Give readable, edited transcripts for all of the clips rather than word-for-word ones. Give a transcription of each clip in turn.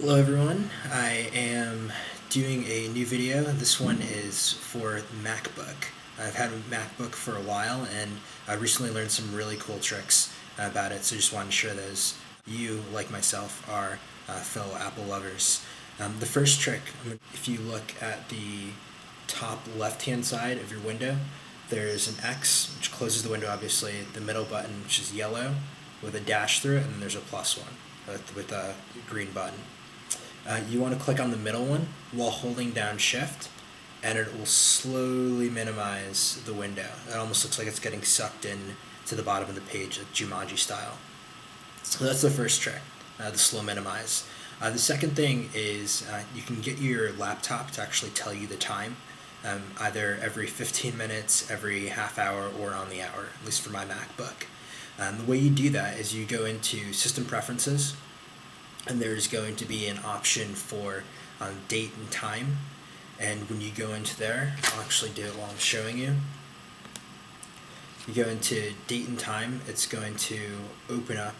Hello everyone, I am doing a new video. This one is for MacBook. I've had a MacBook for a while and I recently learned some really cool tricks about it, so just wanted to share those. You, like myself, are fellow Apple lovers. The first trick, if you look at the top left hand side of your window, there's an X, which closes the window obviously, the middle button, which is yellow, with a dash through it, and then there's a plus one with a green button. You want to click on the middle one while holding down shift, and it will slowly minimize the window. It almost looks like it's getting sucked in to the bottom of the page, like Jumanji style. So that's the first trick, the slow minimize. The second thing is you can get your laptop to actually tell you the time, either every 15 minutes, every half hour, or on the hour, at least for my MacBook. The way you do that is you go into System Preferences, and there's going to be an option for date and time. And when you go into there, I'll actually do it while I'm showing you. You go into date and time, it's going to open up,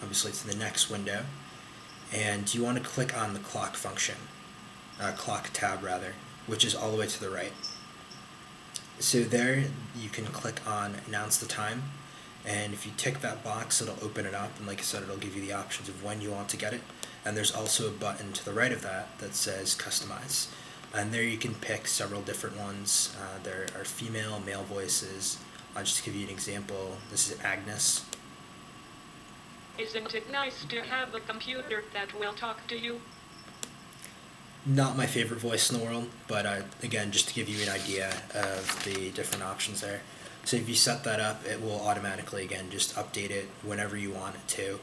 obviously, to the next window. And you want to click on the clock function, clock tab rather, which is all the way to the right. So there you can click on announce the time, and if you tick that box it'll open it up, and like I said, it'll give you the options of when you want to get it. And there's also a button to the right of that that says customize, and there you can pick several different ones. There are female, male voices. I'll just give you an example. This is Agnes. Isn't it nice to have a computer that will talk to you? Not my favorite voice in the world, but again, just to give you an idea of the different options there. So if you set that up, it will automatically, again, just update it whenever you want it to.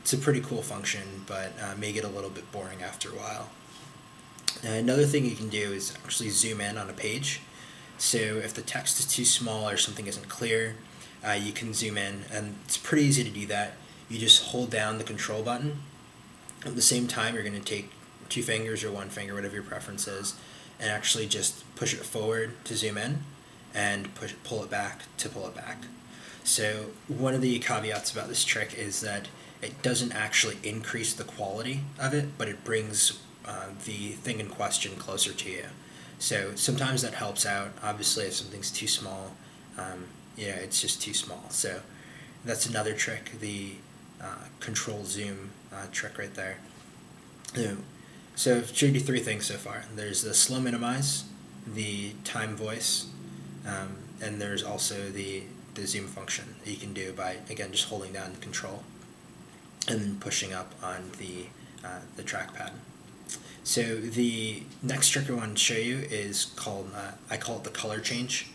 It's a pretty cool function, but may get a little bit boring after a while. Another thing you can do is actually zoom in on a page. So if the text is too small or something isn't clear, you can zoom in, and it's pretty easy to do that. You just hold down the control button. At the same time, you're going to take two fingers or one finger, whatever your preference is, and actually just push it forward to zoom in, and pull it back to pull it back. So one of the caveats about this trick is that it doesn't actually increase the quality of it, but it brings the thing in question closer to you. So sometimes that helps out. Obviously, if something's too small, it's just too small. So that's another trick, the control zoom trick right there. So I've showed you three things so far. There's the slow minimize, the time voice, and there's also the zoom function that you can do by, again, just holding down control and then pushing up on the trackpad. So the next trick I want to show you is called, I call it the color change.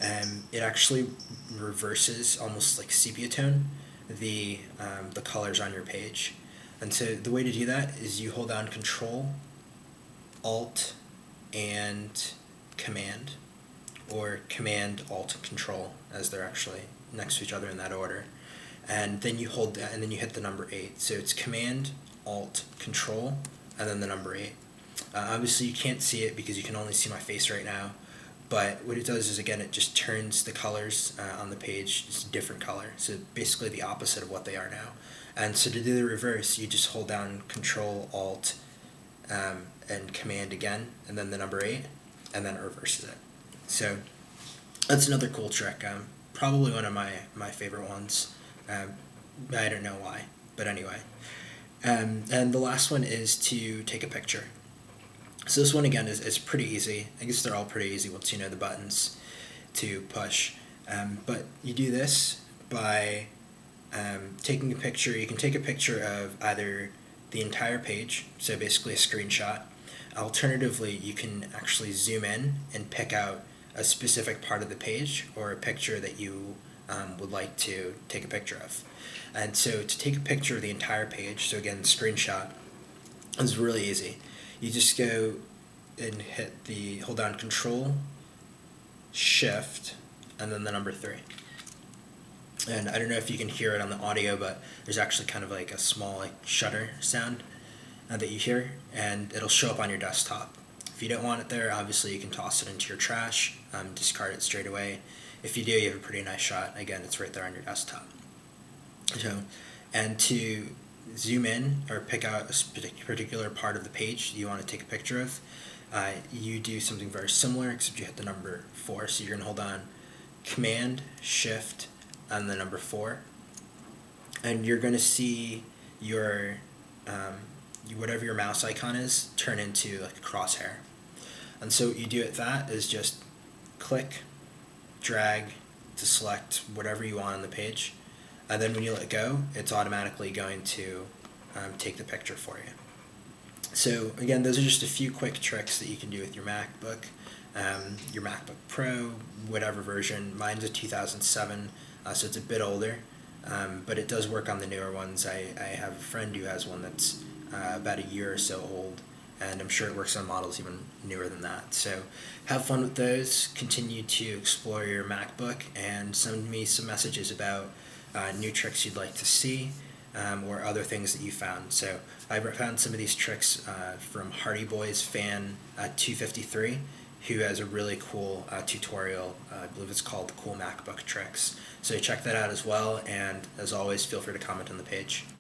It actually reverses, almost like sepia tone, the colors on your page. And so the way to do that is you hold down Control, Alt, and Command, or Command, Alt, Control, as they're actually next to each other in that order. And then you hold that, and then you hit the number 8. So it's Command, Alt, Control, and then the number 8. Obviously you can't see it because you can only see my face right now, but what it does is, again, it just turns the colors on the page just a different color, so basically the opposite of what they are now. And so to do the reverse, you just hold down Control, Alt, and Command again, and then the number 8, and then it reverses it. So that's another cool trick. Probably one of my favorite ones. I don't know why, but anyway. And the last one is to take a picture. So this one, again, is pretty easy. I guess they're all pretty easy once you know the buttons to push. But you do this by taking a picture. You can take a picture of either the entire page, so basically a screenshot. Alternatively, you can actually zoom in and pick out a specific part of the page or a picture that you would like to take a picture of. And so to take a picture of the entire page, so again, screenshot, is really easy. You just go and hold down Control, Shift, and then the number 3. And I don't know if you can hear it on the audio, but there's actually kind of like a small shutter sound that you hear, and it'll show up on your desktop. If you don't want it there, obviously you can toss it into your trash, discard it straight away. If you do, you have a pretty nice shot. Again, it's right there on your desktop. So, and to zoom in or pick out a particular part of the page you want to take a picture of, you do something very similar, except you hit the number 4. So you're going to hold on Command, Shift, and the number 4. And you're going to see your, whatever your mouse icon is, turn into like a crosshair. And so what you do at that is just click, drag to select whatever you want on the page. And then when you let go, it's automatically going to take the picture for you. So again, those are just a few quick tricks that you can do with your MacBook Pro, whatever version. Mine's a 2007, so it's a bit older, but it does work on the newer ones. I have a friend who has one that's about a year or so old, and I'm sure it works on models even newer than that. So have fun with those. Continue to explore your MacBook and send me some messages about new tricks you'd like to see, or other things that you found. So I found some of these tricks from Hardy Boys fan 253, who has a really cool tutorial. I believe it's called Cool MacBook Tricks. So check that out as well, and as always, feel free to comment on the page.